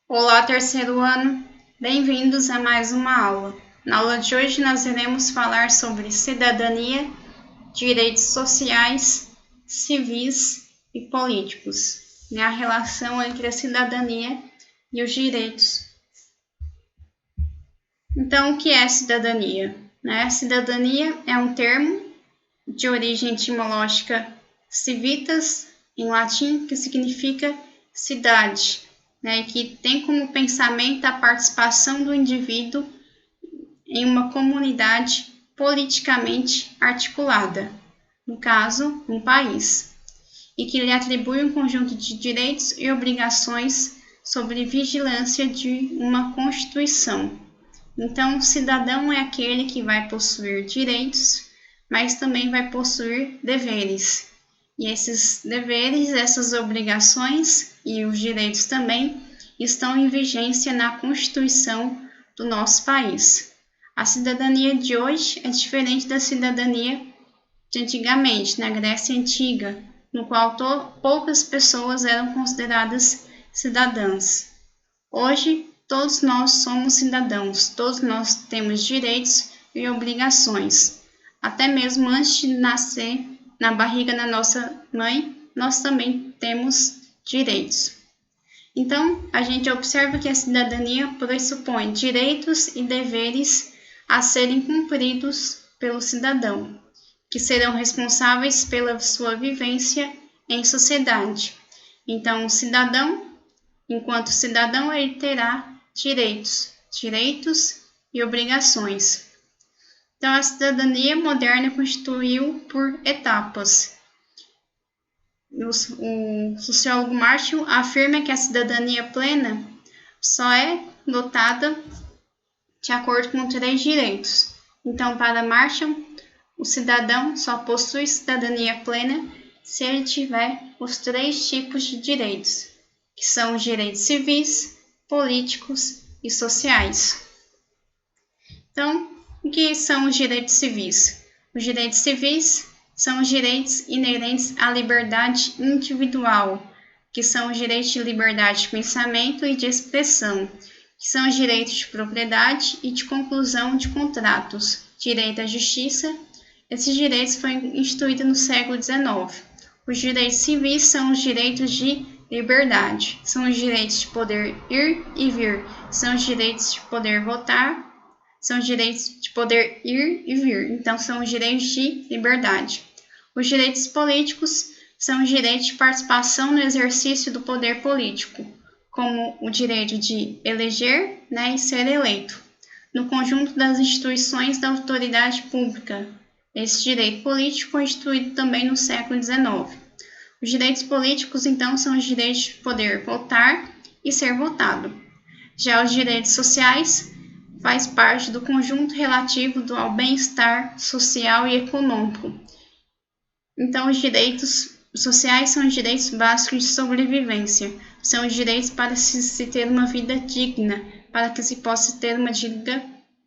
Olá, terceiro ano! Bem-vindos a mais uma aula. Na aula de hoje nós iremos falar sobre cidadania, direitos sociais, civis e políticos, e a relação entre a cidadania e os direitos. Então, o que é cidadania? Cidadania é um termo de origem etimológica civitas, em latim, que significa cidade, e que tem como pensamento a participação do indivíduo em uma comunidade politicamente articulada, no caso, um país, e que lhe atribui um conjunto de direitos e obrigações sob vigilância de uma Constituição. Então, o cidadão é aquele que vai possuir direitos, mas também vai possuir deveres. E esses deveres, essas obrigações e os direitos também estão em vigência na Constituição do nosso país. A cidadania de hoje é diferente da cidadania de antigamente, na Grécia Antiga, no qual poucas pessoas eram consideradas cidadãs. Hoje, todos nós somos cidadãos, todos nós temos direitos e obrigações. Até mesmo antes de nascer na barriga da nossa mãe, nós também temos direitos. Então, a gente observa que a cidadania pressupõe direitos e deveres a serem cumpridos pelo cidadão, que serão responsáveis pela sua vivência em sociedade. Então, o cidadão, enquanto cidadão, ele terá direitos e obrigações. Então, a cidadania moderna constituiu por etapas. O sociólogo Marshall afirma que a cidadania plena só é dotada de acordo com 3 direitos. Então, para Marshall, o cidadão só possui cidadania plena se ele tiver os 3 tipos de direitos, que são os direitos civis, políticos e sociais. Então, o que são os direitos civis? Os direitos civis são os direitos inerentes à liberdade individual, que são os direitos de liberdade de pensamento e de expressão, que são os direitos de propriedade e de conclusão de contratos, direito à justiça. Esses direitos foram instituídos no século XIX. Os direitos civis são os direitos de liberdade, são os direitos de poder ir e vir, são os direitos de poder votar, são os direitos de poder ir e vir, então são os direitos de liberdade. Os direitos políticos são os direitos de participação no exercício do poder político, como o direito de eleger, e ser eleito, no conjunto das instituições da autoridade pública. Esse direito político foi instituído também no século XIX. Os direitos políticos, então, são os direitos de poder votar e ser votado. Já os direitos sociais faz parte do conjunto relativo ao bem-estar social e econômico. Então, os direitos sociais são os direitos básicos de sobrevivência, são os direitos para se ter uma vida digna, para que se possa ter uma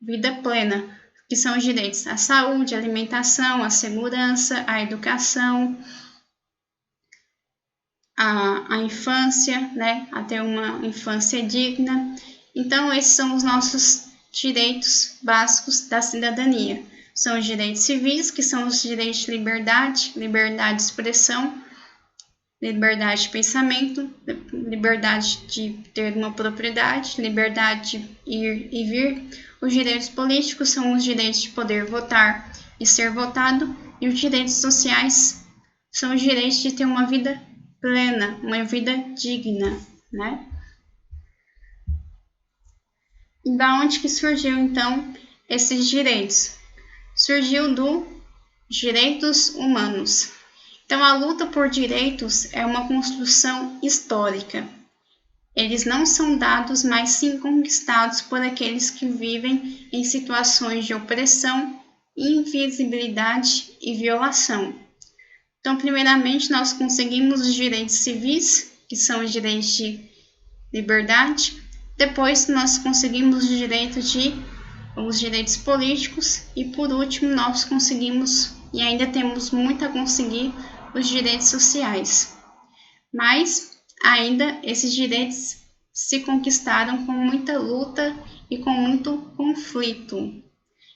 vida plena, que são os direitos à saúde, à alimentação, à segurança, à educação, à infância, a ter uma infância digna. Então, esses são os nossos direitos básicos da cidadania. São os direitos civis, que são os direitos de liberdade de expressão, liberdade de pensamento, liberdade de ter uma propriedade, liberdade de ir e vir. Os direitos políticos são os direitos de poder votar e ser votado, e os direitos sociais são os direitos de ter uma vida plena, uma vida digna, E da onde que surgiu, então, esses direitos? Surgiu dos direitos humanos. Então, a luta por direitos é uma construção histórica. Eles não são dados, mas sim conquistados por aqueles que vivem em situações de opressão, invisibilidade e violação. Então, primeiramente, nós conseguimos os direitos civis, que são os direitos de liberdade. Depois, nós conseguimos os direitos políticos. E, por último, nós conseguimos, e ainda temos muito a conseguir, os direitos sociais. Mas, ainda, esses direitos se conquistaram com muita luta e com muito conflito.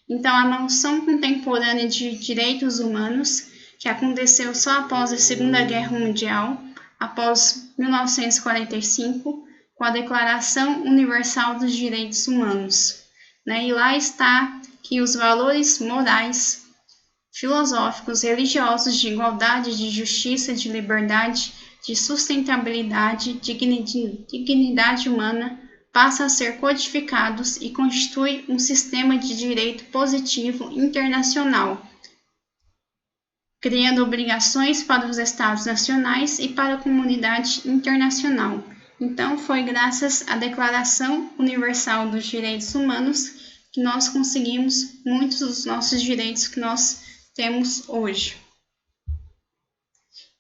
Então, a noção contemporânea de direitos humanos, que aconteceu só após a Segunda Guerra Mundial, após 1945, com a Declaração Universal dos Direitos Humanos. E lá está que os valores morais, filosóficos, religiosos de igualdade, de justiça, de liberdade, de sustentabilidade, dignidade humana, passam a ser codificados e constituem um sistema de direito positivo internacional, criando obrigações para os Estados nacionais e para a comunidade internacional. Então, foi graças à Declaração Universal dos Direitos Humanos que nós conseguimos muitos dos nossos direitos que nós temos hoje.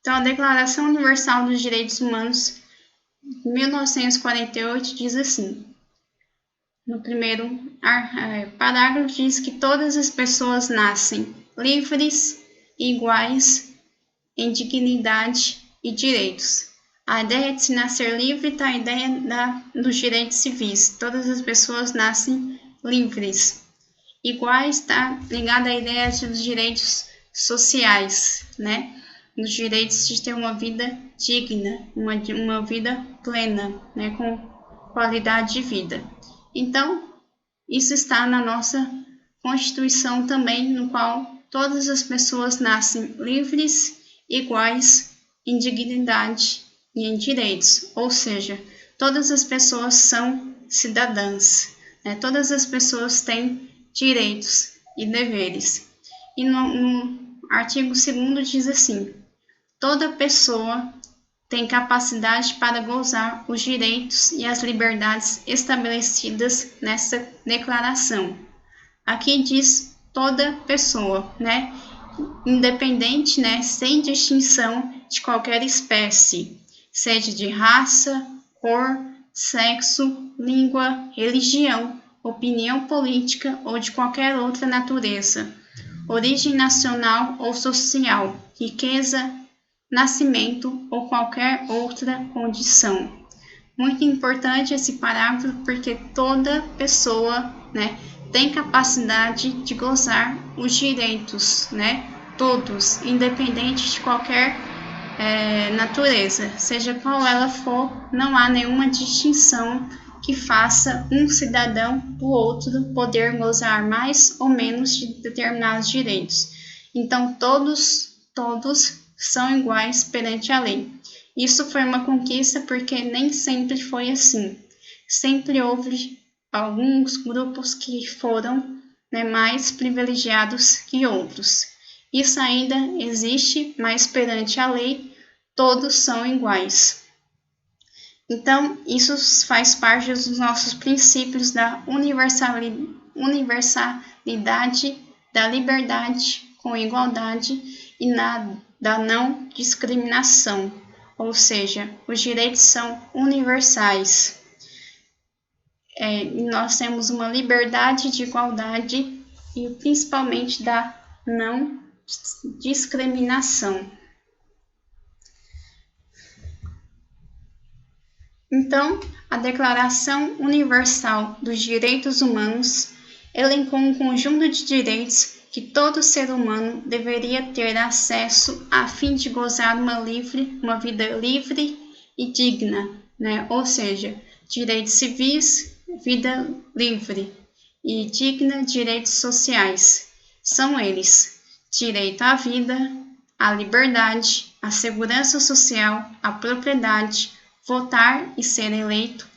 Então, a Declaração Universal dos Direitos Humanos, de 1948, diz assim: no primeiro parágrafo, diz que todas as pessoas nascem livres e iguais em dignidade e direitos. A ideia de se nascer livre está a ideia dos direitos civis. Todas as pessoas nascem livres. Iguais está ligada à ideia dos direitos sociais, dos direitos de ter uma vida digna, uma vida plena, com qualidade de vida. Então, isso está na nossa Constituição também, no qual todas as pessoas nascem livres, iguais em dignidade e em direitos, ou seja, todas as pessoas são cidadãs, todas as pessoas têm direitos e deveres. E no artigo 2º diz assim: toda pessoa tem capacidade para gozar os direitos e as liberdades estabelecidas nessa declaração. Aqui diz toda pessoa, independente, sem distinção de qualquer espécie, seja de raça, cor, sexo, língua, religião, opinião política ou de qualquer outra natureza, origem nacional ou social, riqueza, nascimento ou qualquer outra condição. Muito importante esse parágrafo porque toda pessoa, tem capacidade de gozar os direitos, todos, independente de qualquer natureza, seja qual ela for, não há nenhuma distinção que faça um cidadão do outro poder gozar mais ou menos de determinados direitos. Então, todos são iguais perante a lei. Isso foi uma conquista porque nem sempre foi assim. Sempre houve alguns grupos que foram mais privilegiados que outros. Isso ainda existe, mas perante a lei, todos são iguais. Então, isso faz parte dos nossos princípios da universalidade, da liberdade com igualdade e da não discriminação, ou seja, os direitos são universais. Nós temos uma liberdade de igualdade e principalmente da não discriminação. Então, a Declaração Universal dos Direitos Humanos elencou um conjunto de direitos que todo ser humano deveria ter acesso a fim de gozar uma vida livre e digna, Ou seja, direitos civis, vida livre e digna, direitos sociais. São eles: direito à vida, à liberdade, à segurança social, à propriedade, votar e ser eleito,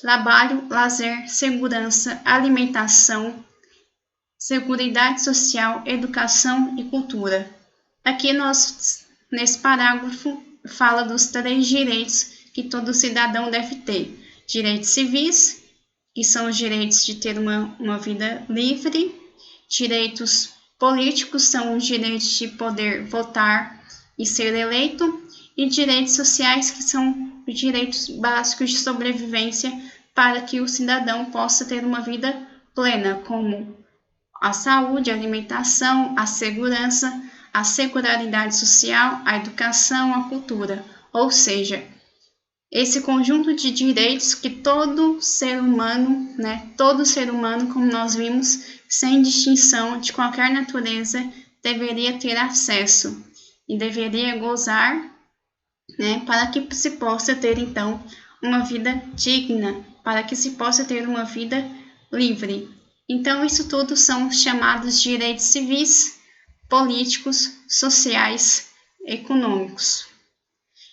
trabalho, lazer, segurança, alimentação, seguridade social, educação e cultura. Aqui nesse parágrafo, fala dos 3 direitos que todo cidadão deve ter. Direitos civis, que são os direitos de ter uma vida livre. Direitos políticos são os direitos de poder votar e ser eleito. E direitos sociais, que são os direitos básicos de sobrevivência para que o cidadão possa ter uma vida plena, como a saúde, a alimentação, a segurança, a seguridade social, a educação, a cultura. Ou seja, esse conjunto de direitos que todo ser humano, todo ser humano, como nós vimos, sem distinção de qualquer natureza, deveria ter acesso e deveria gozar, para que se possa ter, então, uma vida digna, para que se possa ter uma vida livre. Então, isso tudo são os chamados direitos civis, políticos, sociais, econômicos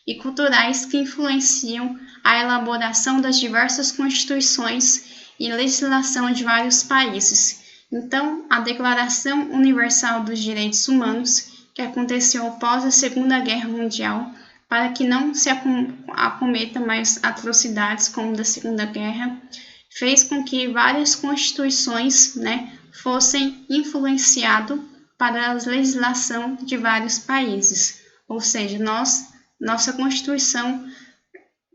e culturais que influenciam a elaboração das diversas constituições e legislação de vários países. Então, a Declaração Universal dos Direitos Humanos, que aconteceu após a Segunda Guerra Mundial, para que não se acometa mais atrocidades como da Segunda Guerra, fez com que várias constituições, fossem influenciadas para a legislação de vários países. Ou seja, nossa Constituição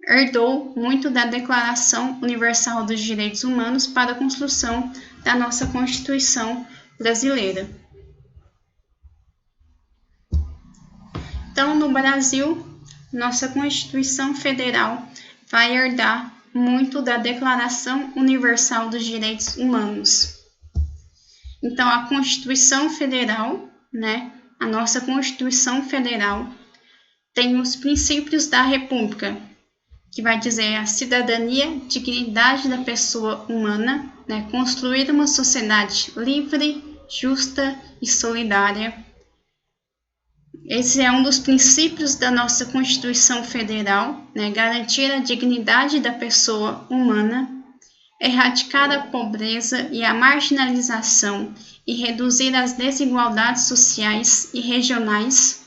herdou muito da Declaração Universal dos Direitos Humanos para a construção da nossa Constituição brasileira. Então, no Brasil, nossa Constituição Federal vai herdar muito da Declaração Universal dos Direitos Humanos. Então, a Constituição Federal, a nossa Constituição Federal, tem os princípios da República, que vai dizer a cidadania, dignidade da pessoa humana, construir uma sociedade livre, justa e solidária. Esse é um dos princípios da nossa Constituição Federal, garantir a dignidade da pessoa humana, erradicar a pobreza e a marginalização e reduzir as desigualdades sociais e regionais,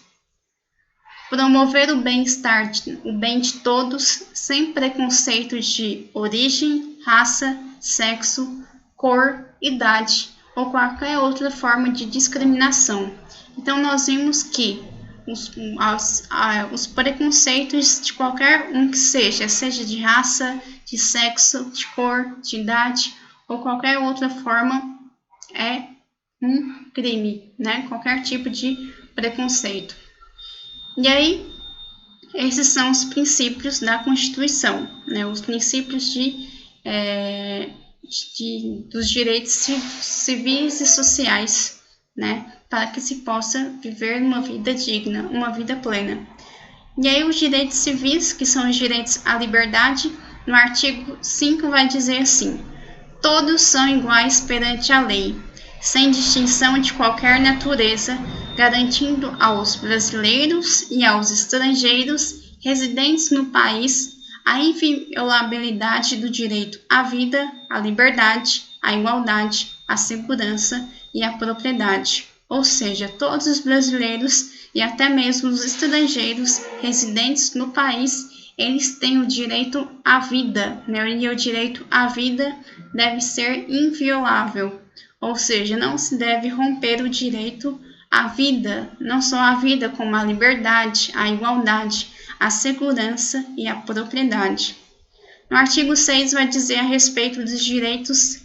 promover o bem-estar, o bem de todos, sem preconceitos de origem, raça, sexo, cor, idade ou qualquer outra forma de discriminação. Então, nós vimos que os preconceitos de qualquer um que seja de raça, de sexo, de cor, de idade ou qualquer outra forma, é um crime, qualquer tipo de preconceito. E aí, esses são os princípios da Constituição, os princípios dos direitos civis e sociais, para que se possa viver uma vida digna, uma vida plena. E aí, os direitos civis, que são os direitos à liberdade, no artigo 5 vai dizer assim: todos são iguais perante a lei, sem distinção de qualquer natureza, garantindo aos brasileiros e aos estrangeiros residentes no país a inviolabilidade do direito à vida, à liberdade, à igualdade, à segurança e à propriedade. Ou seja, todos os brasileiros e até mesmo os estrangeiros residentes no país, eles têm o direito à vida, e o direito à vida deve ser inviolável. Ou seja, não se deve romper o direito à vida, não só a vida, como a liberdade, a igualdade, a segurança e a propriedade. No artigo 6 vai dizer a respeito dos direitos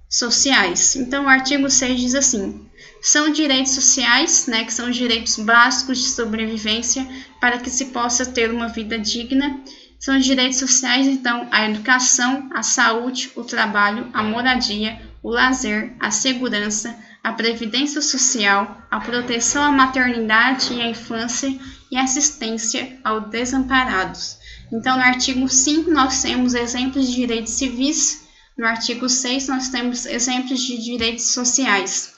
sociais. Então, o artigo 6 diz assim: são direitos sociais, que são direitos básicos de sobrevivência para que se possa ter uma vida digna. São direitos sociais, então, a educação, a saúde, o trabalho, a moradia, o lazer, a segurança, a previdência social, a proteção à maternidade e à infância e assistência aos desamparados. Então, no artigo 5, nós temos exemplos de direitos civis, no artigo 6, nós temos exemplos de direitos sociais.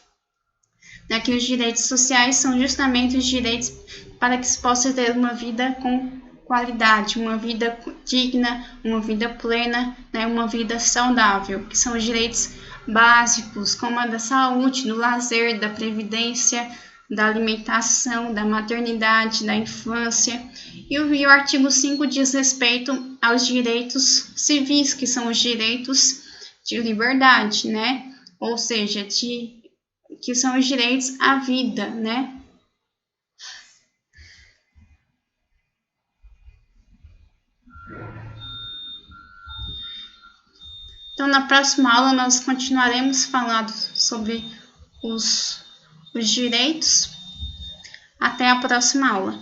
Que os direitos sociais são justamente os direitos para que se possa ter uma vida com qualidade, uma vida digna, uma vida plena, uma vida saudável, que são os direitos básicos, como a da saúde, do lazer, da previdência, da alimentação, da maternidade, da infância. E o artigo 5 diz respeito aos direitos civis, que são os direitos de liberdade, ou seja, que são os direitos à vida, Então, na próxima aula, nós continuaremos falando sobre os direitos. Até a próxima aula.